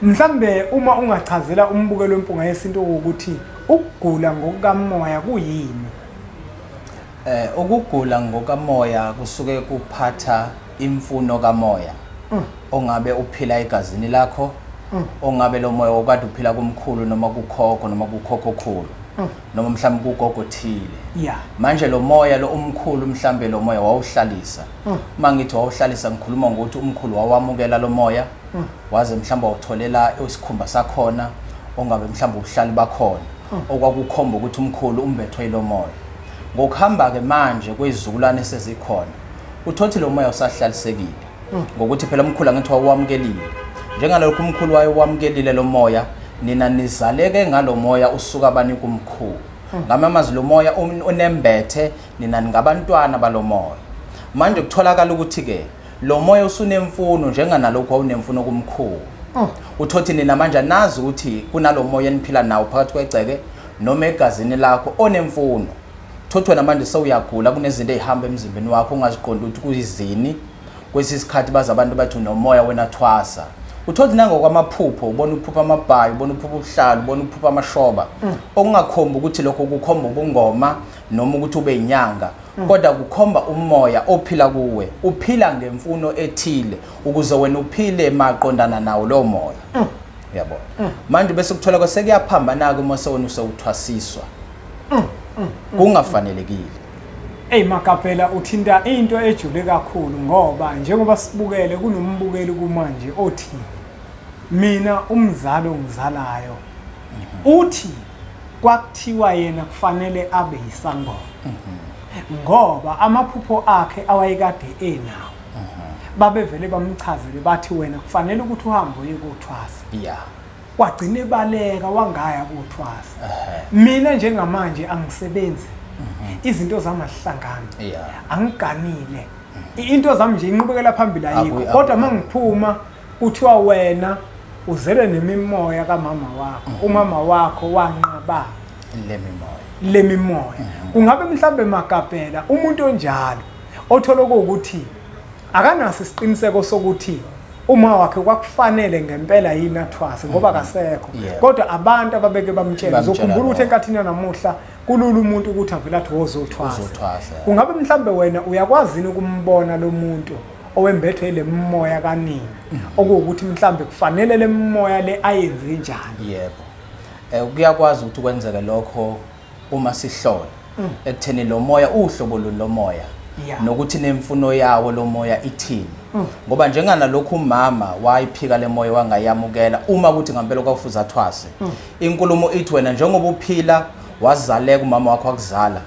Mhlambe uma ungachazela umbukelo wempunga yesintu ukuthi ukugula ngokukamoya kuyini? Ukugula ngokamoya kusuke kuphatha imfuno kamoya. Ongabe uphila egazini lakho, ongabe lo moya okade uphila kumkhulu noma kukhokho noma kukhokho khulu. Noma mhlambe kugogo thile. Yeah. Manje lo moya lo umkhulu mhlambe lo moya wawuhlalisa. Mangithi wawuhlalisa ngikhuluma ngokuthi umkhulu wawamukela lo moya. Waze mhlambe utholela isikhumba sakhona ongabe mhlambe ubuhlali bakhona. Okwakukhomba ukuthi umkhulu umbethwe lo moya. Ngokuhamba ke manje kwezizukulwane sezikhona. Uthothi lo moya usahlalisekile. Ngokuthi phela umkhulu angithi wawamukelile. Njengalokho umkhulu wayewamukelile lo moya. Nina nizaleke ngalo moya usuka bani kumkhulu ngamamazi lo moya unembethe nina ngabantwana balo moya manje kutholakala ukuthi ke lo moya usunemfuno njenganalokho awunemfuno kumkhulu uthothi nina manje nazi ukuthi kunalo moya eniphila nawo phakathi kwegceke noma egazini lakho onemfuno thothi wena manje sewuyagula kunezinto ezihamba emzimbeni wakho ungaziqondi ukuthi kuyizini kwesisikhathi baza abantu bathi nomoya wena thwasa uthothi nangokwamaphupho ubona uphupha amabhayi ubona uphupha ubuhlalo ubona uphupha amashoba okungakhomba ukuthi lokho kukhomba ubungoma noma ukuthi ube inyanga kodwa kukhomba umoya ophila kuwe uphila ngemfuno ethile ukuze wena uphile maqondana nawo lo moya yabona manje bese kuthola kwesekuyaphambana ke uma sewona usewuthwasiswa kungafanelekile Makapela uthinta into ejule kakhulu ngoba njengoba sibukele kunombukeli kumanje othi mina umzalo ngizalayo uthi kwakuthiwa yena kufanele abe yisangoma ngoba amaphupho akhe awayekade enawo babevele bamchazele bathi wena kufanele ukuthi uhambe uye kothwasa kwagcina ebaleka wangaya kothwasa mina njengamanje angisebenzi izinto zamahlangano angiganile into zami nje inqubekela phambili ayikho kodwa mangiphuma kuthiwa wena uzele nemimoya kamama wakho umama wakho wanqaba le mimoya kungabe mhlambe Makapela umuntu onjalo othola ukuthi akanaso isiqiniseko sokuthi uma wakhe kwakufanele ngempela yini athwase ngoba kasekho kodwa abantu ababeke bamtshela uzokhumbula ukuthi enkathini namuhla kulula umuntu ukuthi avela athi wozothwasa kungabe mhlambe wena uyakwazi ukumbona lo muntu owembethwe le mimoya kanini okuwukuthi mhlambe kufanele le mimoya le ayenze njani yebo kuyakwazi ukuthi kwenzeke lokho uma sihlola ekutheni lo moya uhlobo lo moya nokuthi nemfuno yawo lo moya ithini ngoba njengana lokho umama wayiphika le moya wangayamukela uma ukuthi ngempela kwakufuza athwase inkulumo ithi wena njengoba uphila wazaleka umama wakho akuzala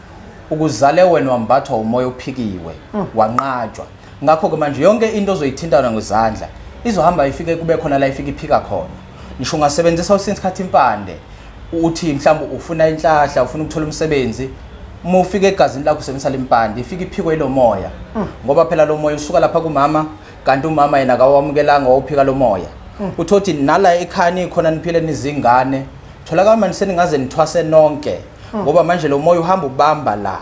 ukuzale wena wambathwa umoya ophikiwe wanqatshwa ngakho ke manje yonke into ozoyithintana ngezandla izohamba ifike kube khona la ifika iphika khona nisho ungasebenzisa usinsikhathi impande uthi mhlawumbe ufuna inhlahla ufuna ukuthola umsebenzi uma ufika egazini lakho usebenzisa lempande ifika iphikwe lo moya ngoba phela lo moya usuka lapha kumama kanti umama yena akawamukelanga wawuphika lo moya uthothi nala ekhani khona niphile nizingane tholakala manje seningaze nithwase nonke ngoba manje lo moya uhamba ubamba la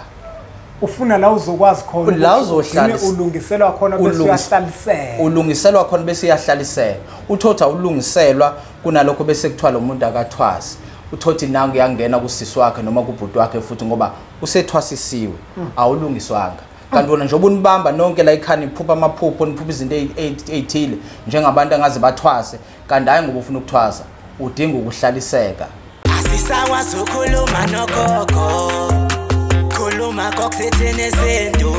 ufuna la uzokwazi khona la uzohlala ulungiselwa khona bese uyahlalisela ulungiselwa khona bese uyahlalisela uthotha ulungiselwa kunalokho bese kuthiwa lo muntu akathwasi uthothi nangu yangena kusisi wakhe noma kubhuti wakhe futhi ngoba usethwasisiwe awulungiswanga kanti wona njengoba unibamba nonke la ekhani iphupha amaphupho niphupha izinto ezithile njengabantu angaze bathwase kanti hayi ngoba ufuna ukuthwasa udinga ukuhlaliseka asisawa sokhuluma nogogo khuluma kokuthethene nezinto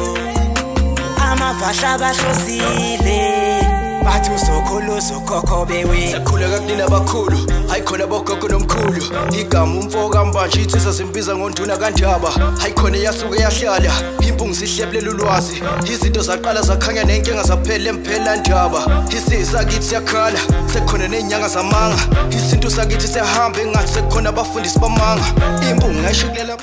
amavasha bahlosile bathi usokhulu sokhokho bewe sakhuleka kunina abakhulu hayi khona bogogo nomkhulu igama umfoka mbanje ithi sasimbiza ngonduna kanjaba hayi khona yasuke yahlala impungu sihlephlela ulwazi izinto zaqala zakhanya nenkinga zaphela emphela njaba isisa kithi siyakhala sekhona nenyanga zamanga izinto sakithi siyahamba engathi sekhona abafundisi bamanga impungu ngayishikelela